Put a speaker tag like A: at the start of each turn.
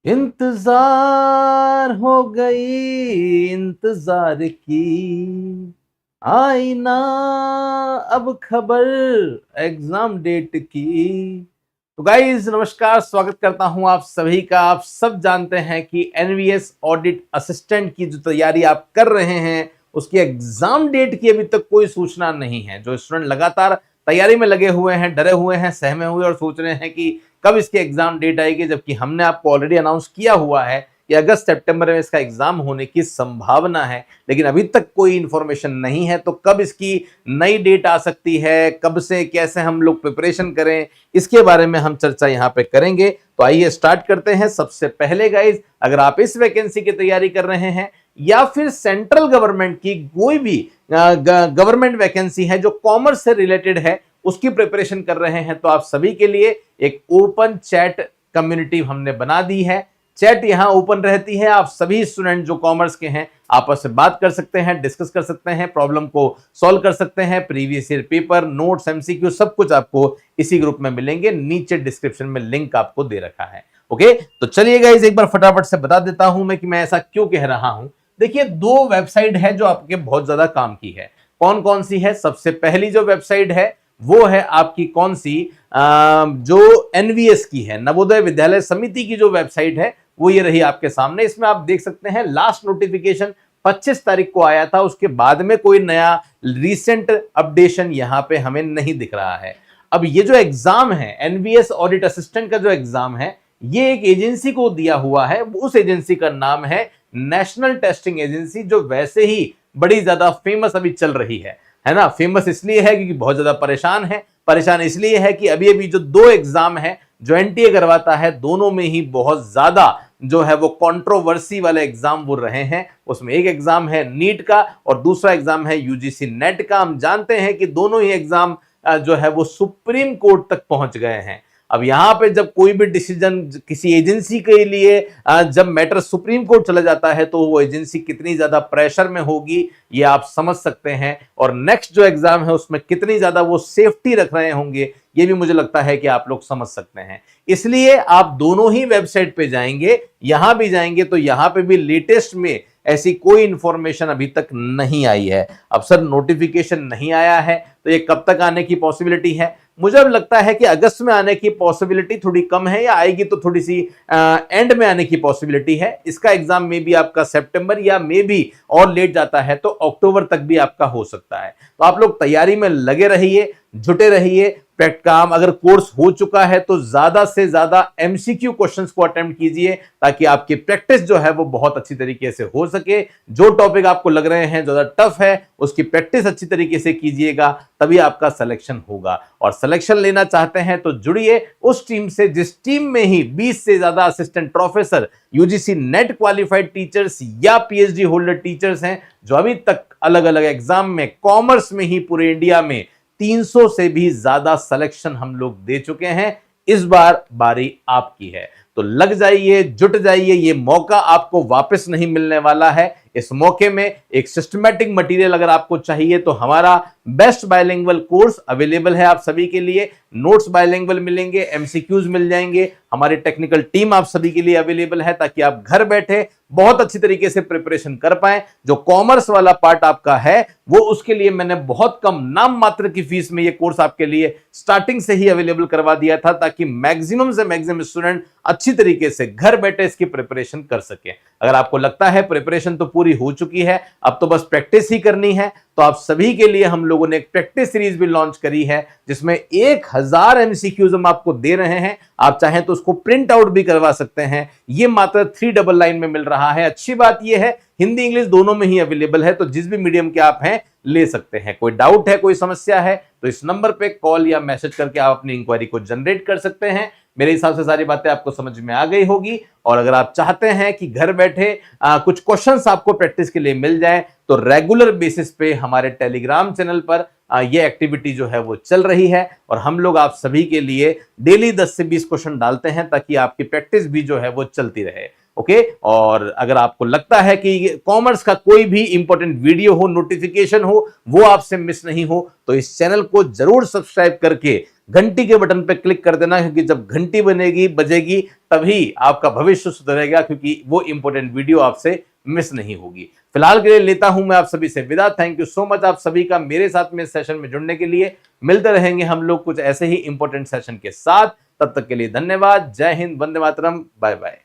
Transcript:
A: इंतजार हो गई इंतजार की, आई ना अब खबर एग्जाम डेट की। तो गाइस नमस्कार, स्वागत करता हूं आप सभी का। आप सब जानते हैं कि एनवीएस ऑडिट असिस्टेंट की जो तैयारी आप कर रहे हैं उसकी एग्जाम डेट की अभी तक कोई सूचना नहीं है। जो स्टूडेंट लगातार तैयारी में लगे हुए हैं, डरे हुए हैं, सहमे हुए और सोच रहे हैं कि कब इसकी एग्जाम डेट आएगी, जबकि हमने आपको ऑलरेडी अनाउंस किया हुआ है कि अगस्त सितंबर में इसका एग्जाम होने की संभावना है, लेकिन अभी तक कोई इंफॉर्मेशन नहीं है। तो कब इसकी नई डेट आ सकती है, कब से कैसे हम लोग प्रिपरेशन करें, इसके बारे में हम चर्चा यहाँ पे करेंगे। तो आइए स्टार्ट करते हैं। सबसे पहले गाइज, अगर आप इस वैकेंसी की तैयारी कर रहे हैं या फिर सेंट्रल गवर्नमेंट की कोई भी गवर्नमेंट वैकेंसी है जो कॉमर्स से रिलेटेड है, उसकी प्रिपरेशन कर रहे हैं, तो आप सभी के लिए एक ओपन चैट कम्युनिटी हमने बना दी है। चैट यहां ओपन रहती है। आप सभी स्टूडेंट जो कॉमर्स के हैं आपस में बात कर सकते हैं, डिस्कस कर सकते हैं, प्रॉब्लम को सॉल्व कर सकते हैं। Previous year paper, notes, MCQ सब कुछ आपको इसी ग्रुप में मिलेंगे। नीचे डिस्क्रिप्शन में लिंक आपको दे रखा है। ओके, तो चलिए गाइस एक बार फटाफट से बता देता हूं मैं कि मैं ऐसा क्यों कह रहा हूं। देखिए, दो वेबसाइट है जो आपके बहुत ज्यादा काम की है। कौन कौन सी है? सबसे पहली जो वेबसाइट है वो है आपकी कौन सी, जो एनवीएस की है, नवोदय विद्यालय समिति की जो वेबसाइट है वो ये रही आपके सामने। इसमें आप देख सकते हैं लास्ट नोटिफिकेशन 25 तारीख को आया था। उसके बाद में कोई नया रीसेंट अपडेशन यहां पे हमें नहीं दिख रहा है। अब ये जो एग्जाम है एनवीएस ऑडिट असिस्टेंट का जो एग्जाम है, ये एक एजेंसी को दिया हुआ है। उस एजेंसी का नाम है नेशनल टेस्टिंग एजेंसी, जो वैसे ही बड़ी ज्यादा फेमस अभी चल रही है ना। फेमस इसलिए है क्योंकि बहुत ज्यादा परेशान है। परेशान इसलिए है कि अभी अभी जो दो एग्जाम है जो एनटीए करवाता है, दोनों में ही बहुत ज्यादा जो है वो कंट्रोवर्सी वाले एग्जाम वो रहे हैं। उसमें एक एग्जाम है नीट का और दूसरा एग्जाम है यूजीसी नेट का। हम जानते हैं कि दोनों ही एग्जाम जो है वो सुप्रीम कोर्ट तक पहुंच गए हैं। अब यहां पे जब कोई भी डिसीजन किसी एजेंसी के लिए जब मैटर सुप्रीम कोर्ट चला जाता है, तो वो एजेंसी कितनी ज्यादा प्रेशर में होगी ये आप समझ सकते हैं। और नेक्स्ट जो एग्जाम है उसमें कितनी ज्यादा वो सेफ्टी रख रहे होंगे ये भी मुझे लगता है कि आप लोग समझ सकते हैं। इसलिए आप दोनों ही वेबसाइट पे जाएंगे, यहां भी जाएंगे तो यहां पे भी लेटेस्ट में ऐसी कोई इंफॉर्मेशन अभी तक नहीं आई है। अब सर नोटिफिकेशन नहीं आया है तो ये कब तक आने की पॉसिबिलिटी है? मुझे अब लगता है कि अगस्त में आने की पॉसिबिलिटी थोड़ी कम है, या आएगी तो थोड़ी सी एंड में आने की पॉसिबिलिटी है। इसका एग्जाम में भी आपका सितंबर या मे भी और लेट जाता है तो अक्टूबर तक भी आपका हो सकता है। तो आप लोग तैयारी में लगे रहिए, जुटे रहिए। काम अगर कोर्स हो चुका है तो ज्यादा से ज्यादा एमसीक्यू क्वेश्चंस को अटेम्प्ट कीजिए ताकि आपकी प्रैक्टिस जो है वो बहुत अच्छी तरीके से हो सके। जो टॉपिक आपको लग रहे हैं ज्यादा टफ है उसकी प्रैक्टिस अच्छी तरीके से कीजिएगा, तभी आपका सिलेक्शन होगा। और सिलेक्शन लेना चाहते हैं तो जुड़िए उस टीम से जिस टीम में ही 20 से ज्यादा assistant professor, UGC net qualified teachers या पीएचडी होल्डर टीचर्स हैं, जो अभी तक अलग अलग एग्जाम में कॉमर्स में ही पूरे इंडिया में 300 से भी ज्यादा सिलेक्शन हम लोग दे चुके हैं। इस बार बारी आपकी है, तो लग जाइए, जुट जाइए। ये मौका आपको वापस नहीं मिलने वाला है। इस मौके में एक सिस्टमैटिक मटेरियल अगर आपको चाहिए तो हमारा बेस्ट बायलिंगुअल कोर्स अवेलेबल है आप सभी के लिए। नोट्स बायलिंगुअल मिलेंगे, एमसीक्यूज मिल जाएंगे, हमारी टेक्निकल टीम आप सभी के लिए अवेलेबल है ताकि आप घर बैठे बहुत अच्छी तरीके से प्रिपरेशन कर पाए। जो कॉमर्स वाला पार्ट आपका है वो उसके लिए मैंने बहुत कम नाम मात्र की फीस में ये कोर्स आपके लिए स्टार्टिंग से ही अवेलेबल करवा दिया था ताकि मैक्सिमम से मैक्सिमम स्टूडेंट अच्छी तरीके से घर बैठे इसकी प्रिपरेशन कर सके। अगर आपको लगता है प्रिपरेशन तो पूरी हो चुकी है, अब तो बस प्रैक्टिस ही करनी है, तो आप सभी के लिए हम लोगों ने एक प्रैक्टिस सीरीज भी लॉन्च करी है जिसमें 1000 एमसीक्यूज हम आपको दे रहे हैं। आप चाहें तो उसको प्रिंट आउट भी करवा सकते हैं। ये मात्र 399 में मिल रहा है। अच्छी बात यह है हिंदी इंग्लिश दोनों में ही अवेलेबल है, तो जिस भी मीडियम के आप हैं ले सकते हैं। कोई डाउट है, कोई समस्या है तो इस नंबर पे कॉल या मैसेज करके आप अपनी इंक्वायरी को जनरेट कर सकते हैं। मेरे हिसाब से सारी बातें आपको समझ में आ गई होगी। और अगर आप चाहते हैं कि घर बैठे कुछ क्वेश्चंस आपको प्रैक्टिस के लिए मिल जाए तो रेगुलर बेसिस पे हमारे टेलीग्राम चैनल पर ये एक्टिविटी जो है वो चल रही है और हम लोग आप सभी के लिए डेली 10 से 20 क्वेश्चन डालते हैं ताकि आपकी प्रैक्टिस भी जो है वो चलती रहे। ओके। और अगर आपको लगता है कि कॉमर्स का कोई भी इंपॉर्टेंट वीडियो हो, नोटिफिकेशन हो, वो आपसे मिस नहीं हो, तो इस चैनल को जरूर सब्सक्राइब करके घंटी के बटन पर क्लिक कर देना, क्योंकि जब घंटी बजेगी तभी आपका भविष्य सुधरेगा, क्योंकि वो इंपॉर्टेंट वीडियो आपसे मिस नहीं होगी। फिलहाल के लिए लेता हूं मैं आप सभी से विदा। थैंक यू सो मच आप सभी का मेरे साथ में सेशन में जुड़ने के लिए। मिलते रहेंगे हम लोग कुछ ऐसे ही इंपॉर्टेंट सेशन के साथ। तब तक के लिए धन्यवाद। जय हिंद, वंदे मातरम, बाय बाय।